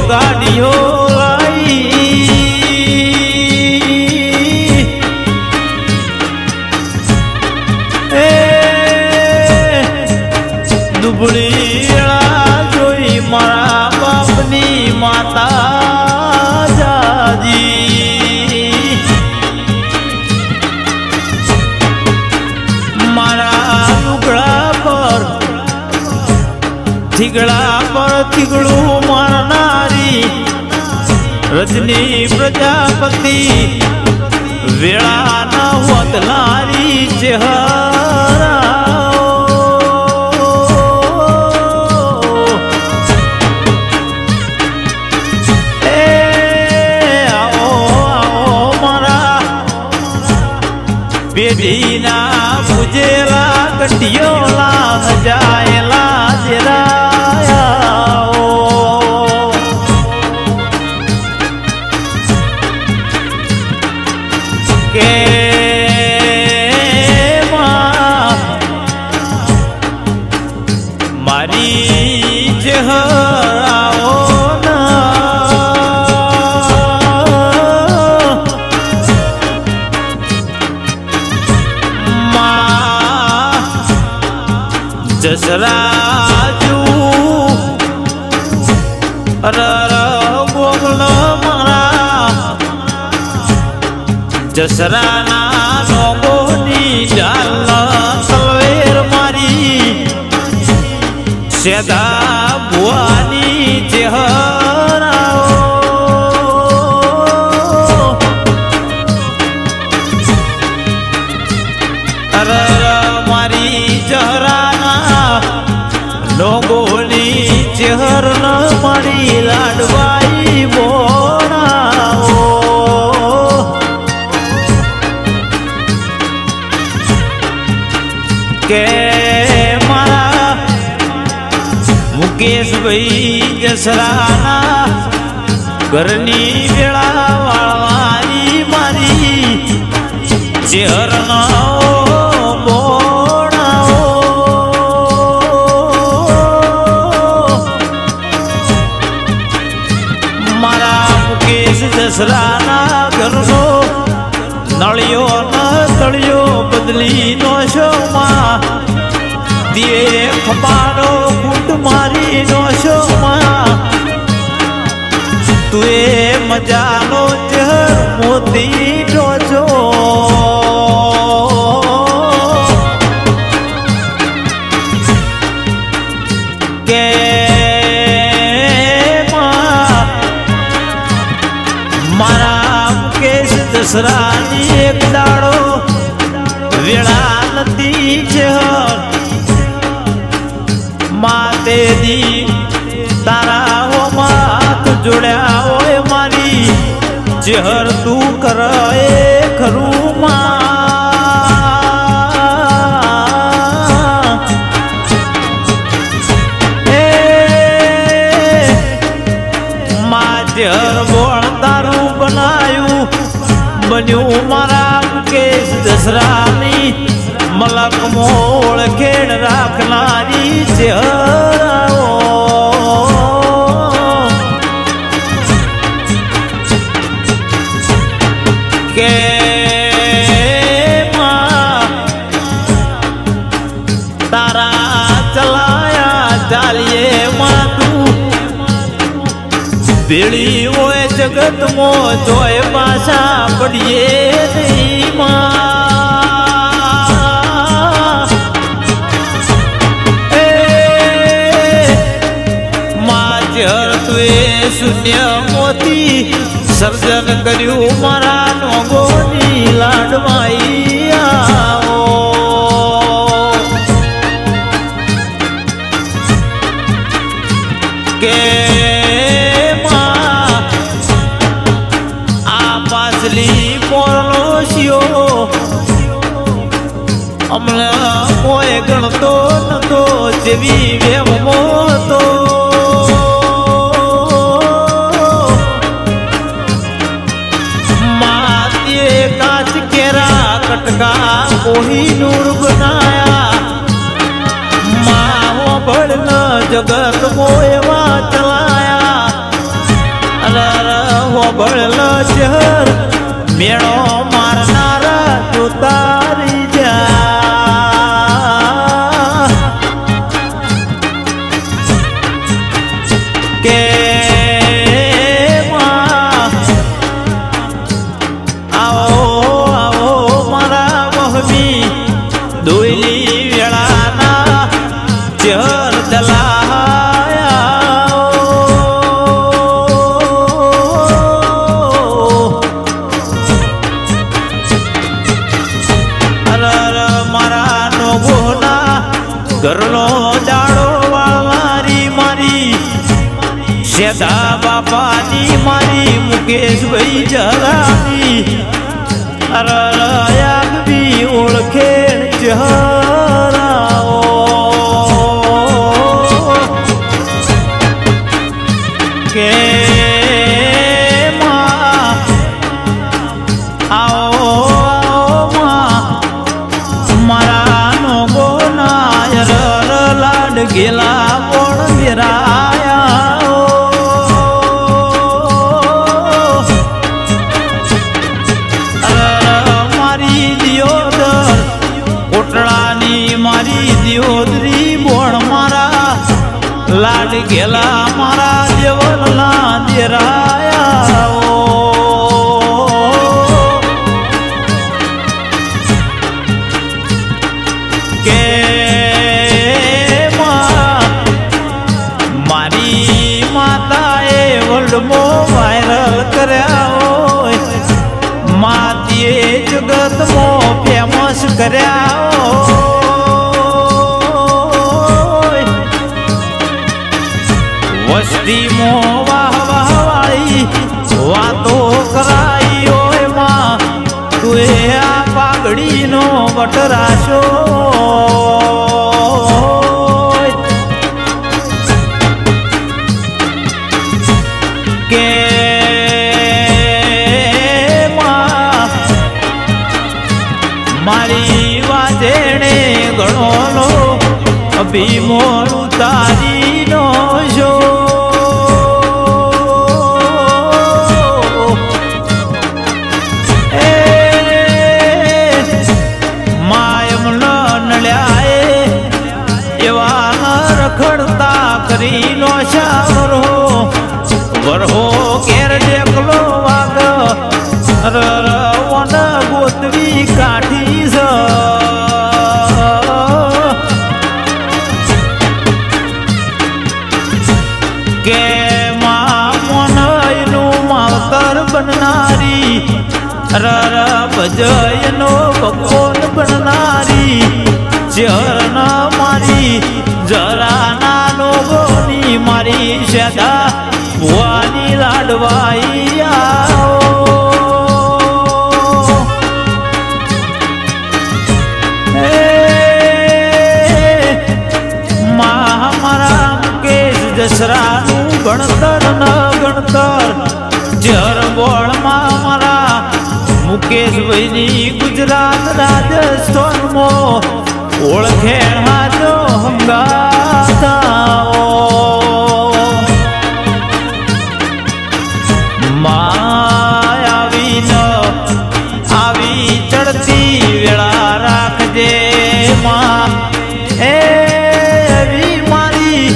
ગાડીઓ લાઈ એ દુબળી જોઈ મારા બાપની માતા જાજી મારા લુગડા પર થીગડું મારનારી રજની પ્રજાપતિ વેળા ના વધનારી ચહેરા પેઢીના પૂજેલા કંઠિયોલા સજાયેલા જેરાયા કે મારી ચહેરાઓ જસરાજુ બોગલ મારા જસરાના નોગોની ડાલ તલવેર મારી સેદા ભુવાની ચહેરાઓ મારી ચહેરા લોગોની ચહેર ન મારી લાડવાઈ બોણાઓ કે મારા મુકેશભાઈ જસરાના ઘરની વેળા વાળવાની મારી ચહેર ન દસરાના ઘરનો નળિયો ન તળિયો બદલી નો શોમાં દિયે ખપાનો કુંડ મારી નો શોમાં તું એ મજાનો ચહેર મોતી નો જો કે દસરાની એક દાડો વેળા નથી ચહેર માતે દી તારા હોમાં જોડ્યા હોય મારી ચહેર તું કર એ ખરું માં ચહેર બોળ તારું બનાયું બન્યું મારા મુકેશ દસરાની મલક મોળ ખેડ રાખનારી ચહેરાઓ કે તારા ચલાયા ચાલીએ માતું ભેળી હોય જગતમાં જોય પાછા પડીએ નહીં માં ચહેર તુએ શૂન્ય મોતી સર્જન કર્યું મારા નોગોની લાડવાઈ આવો કે અમને કોઈ ગણતો નતો જેવી વેમો તો માતે કાચ કેરા કટકા કોહી નૂર બનાયા માં ભળ ન જગત મોયવા ચલાયા બળલ ચહર મેળો મારનારા તો તારી જા કે આવો આવો મારા વહમી દોયલી વેળાના ચહર ઘરનો દાડો વાળી મારી સેદા બાપાની મારી મુકેશભાઈ જરાની અરયાગવી ઓળખે જહરાઓ કે ગેલા કોણ વેરાયા મારી દિયોદર કોટડાની મારી દિયોદરી બોણ મારા લાડ ગેલા મારા દેવલના દેરાયા કે વાયરલ કર્યા હોય માતીએ જગતમાં ફેમસ કર્યા હોય વસ્તીમાં વાહ વાહ વાળી વાતો કરાઈ હોય માં તું આ પાઘડીનો વટરાશો કે મારી વાજેણે ગણોનો અભિમો ઉતારી નો જો માયમ નળ્યાએ એવા રખડતા કરી નો શાવરો વરહો કેર ડેકલો વાગ વન ગોતવી કાઠી છે કે મોનયનું માવતર બનનારી ભજયનો ભગવાન બનનારી ચહર મારી જરાના લોકોની મારી સેદા ભુવાની લાડવાઈ મારા મુકેશ દસરાનું ગણતર ન ગણતર જર બોળમાં મારા મુકેશભાઈની ગુજરાત રાજસ્થાનમાં ઓળખેણ હાજો હંગાથાઓ આવી ચડતી વેળા રાખજે માં એવી મારી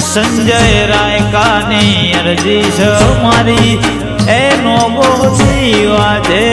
સંજય રાયકાની અરજી છે મારી એનો ગોતી વાજે